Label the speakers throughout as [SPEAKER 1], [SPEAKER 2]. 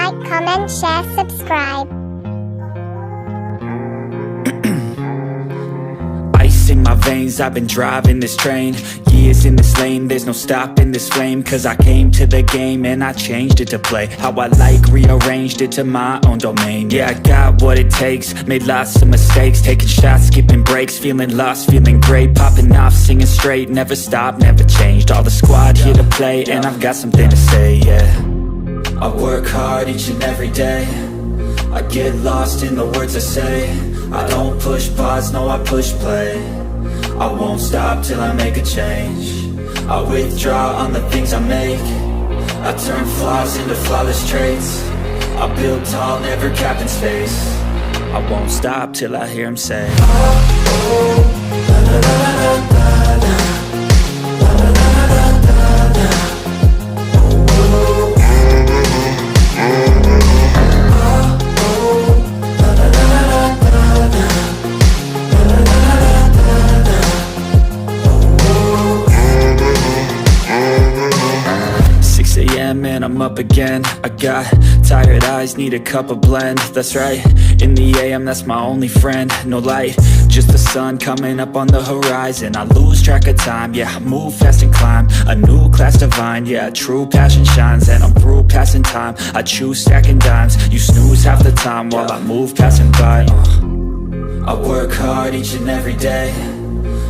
[SPEAKER 1] like, comment, share, subscribe.
[SPEAKER 2] Ice in my veins, I've been driving this train. Years in this lane, there's no stopping this flame. Cause I came to the game and I changed it to play how I like, rearranged it to my own domain. Yeah, I got what it takes, made lots of mistakes, taking shots, skipping breaks, feeling lost, feeling great, popping off, singing straight, never stopped, never changed. All the squad here to play, and I've got something to say, yeah. I work hard each and every day, I get lost in the words I say. I don't push pause, no I push play. I won't stop till I make a change. I withdraw on the things I make. I turn flaws into flawless traits. I build tall, never capped in space. I won't stop till I hear him say, oh, oh, la, la, la, la, la, la. And I'm up again. I got tired eyes, need a cup of blend. That's right, in the AM, that's my only friend. No light, just the sun coming up on the horizon. I lose track of time, yeah, I move fast and climb a new class divine, yeah, true passion shines. And I'm through passing time, I choose stacking dimes. You snooze half the time while I move passing by. I work hard each and every day,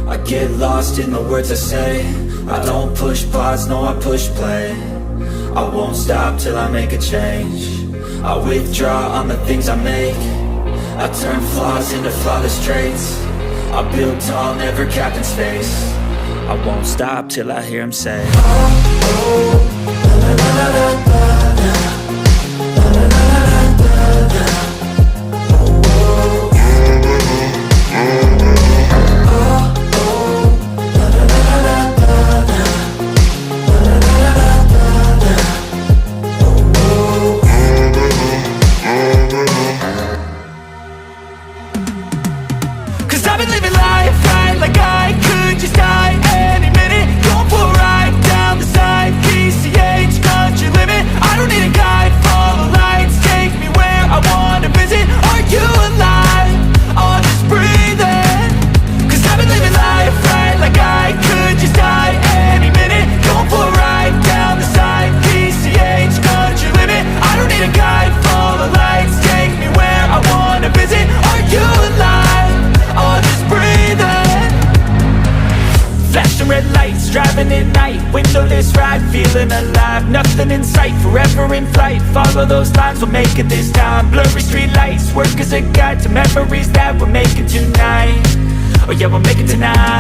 [SPEAKER 2] I get lost in the words I say. I don't push pause, no I push play. I won't stop till I make a change. I withdraw on the things I make. I turn flaws into flawless traits. I build tall, never capped in space. I won't stop till I hear him say, oh, oh, la, la, la, la, la, la. I've been living life right like I could just die any minute. Going for a ride down the side, PCH, country limit. I don't need a guide, follow lights, take me where I wanna visit. Are you alive? Or just breathing? Cause I've been living life right like I could just die any minute. Going for a ride down the side, PCH, country limit. I don't need a guide, follow lights, take me where I wanna visit. Are you alive? Or just breathing? Flashing red lights, driving at night, windowless ride, feeling alive. Nothing in sight, forever in flight. Follow those lines, we'll make it this time. Blurry street lights, work as a guide to memories that we're making tonight. Oh yeah, we'll make it tonight.